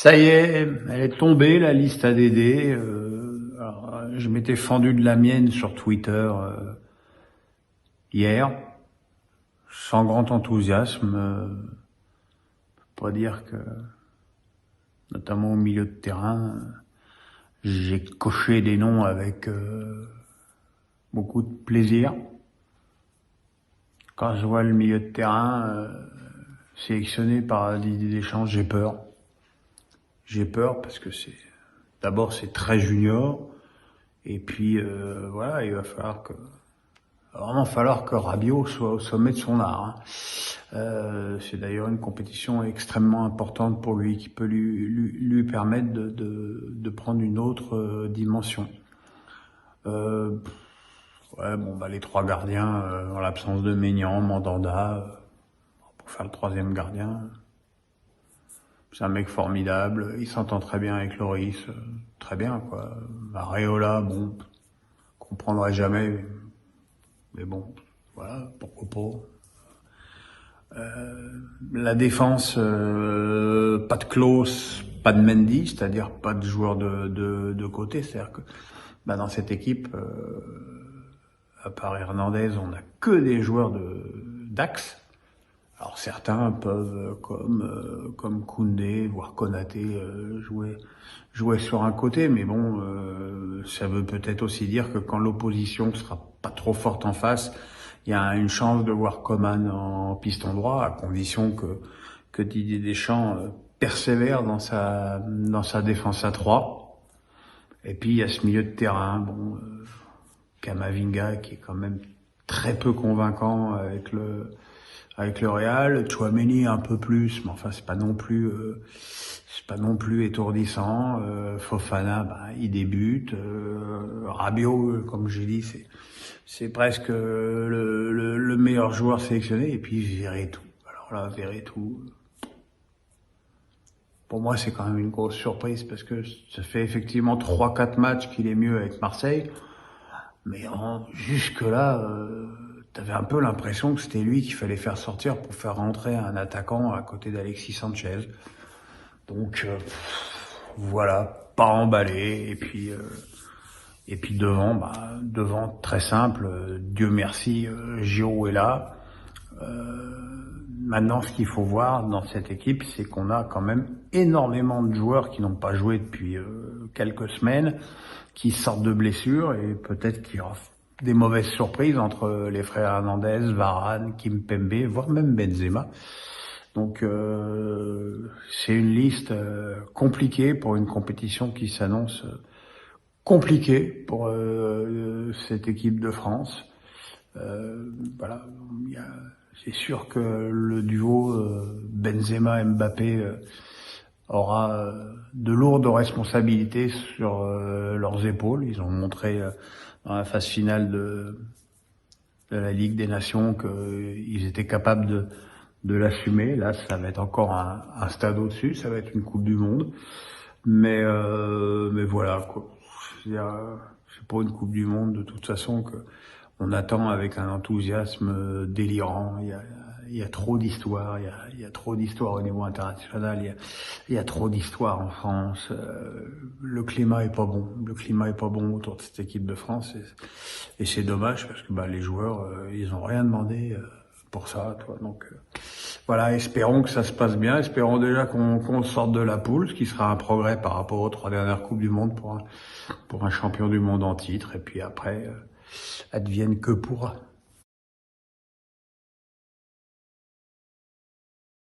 Ça y est, elle est tombée, la liste ADD. Alors, je m'étais fendu de la mienne sur Twitter hier, sans grand enthousiasme. Pas dire que, notamment au milieu de terrain, j'ai coché des noms avec beaucoup de plaisir. Quand je vois le milieu de terrain sélectionné par Didier Deschamps, j'ai peur. J'ai peur parce que d'abord c'est très junior, et puis voilà, il va vraiment falloir que Rabiot soit au sommet de son art. C'est d'ailleurs une compétition extrêmement importante pour lui, qui peut lui permettre de prendre une autre dimension. Les trois gardiens, en l'absence de Maignan, Mandanda, pour faire le troisième gardien. C'est un mec formidable, il s'entend très bien avec Loris, très bien quoi. Areola, bon, comprendrait jamais, mais bon, voilà, pourquoi pas. La défense, pas de Klose, pas de Mendy, c'est-à-dire pas de joueurs de côté, c'est-à-dire que dans cette équipe, à part Hernandez, on n'a que des joueurs d'axe. Alors certains peuvent, comme Koundé, voire Konaté, jouer sur un côté, mais bon, ça veut peut-être aussi dire que quand l'opposition sera pas trop forte en face, il y a une chance de voir Coman en piston droit, à condition que Didier Deschamps persévère dans sa défense à 3. Et puis il y a ce milieu de terrain, Camavinga qui est quand même très peu convaincant avec le Real, Tchouaméni un peu plus, mais enfin c'est pas non plus étourdissant. Fofana, il débute. Rabiot, comme j'ai dit, c'est presque le meilleur joueur sélectionné. Et puis Verretou. Alors là, Verretou, pour moi c'est quand même une grosse surprise parce que ça fait effectivement 3-4 matchs qu'il est mieux avec Marseille, mais jusque là. T'avais un peu l'impression que c'était lui qu'il fallait faire sortir pour faire rentrer un attaquant à côté d'Alexis Sanchez. Donc voilà, pas emballé. Et puis devant très simple. Dieu merci, Giroud est là. Maintenant, ce qu'il faut voir dans cette équipe, c'est qu'on a quand même énormément de joueurs qui n'ont pas joué depuis quelques semaines, qui sortent de blessures, et peut-être qu'il y aura des mauvaises surprises entre les frères Hernandez, Varane, Kimpembe, voire même Benzema. Donc c'est une liste compliquée pour une compétition qui s'annonce compliquée pour cette équipe de France. Voilà, c'est sûr que le duo Benzema-Mbappé aura de lourdes responsabilités sur leurs épaules. Ils ont montré dans la phase finale de la Ligue des Nations qu'ils étaient capables de l'assumer. Là, ça va être encore un stade au-dessus, ça va être une Coupe du Monde. Mais voilà, quoi. C'est pour une Coupe du Monde, de toute façon, que on attend avec un enthousiasme délirant. Il y a trop d'histoires, il y a trop d'histoires au niveau international, il y a trop d'histoires en France. Le climat est pas bon autour de cette équipe de France, et c'est dommage parce que les joueurs ils ont rien demandé pour ça, toi. Donc voilà, espérons que ça se passe bien, espérons déjà qu'on sorte de la poule, ce qui sera un progrès par rapport aux 3 dernières Coupes du Monde pour un champion du monde en titre, et puis après advienne que pourra.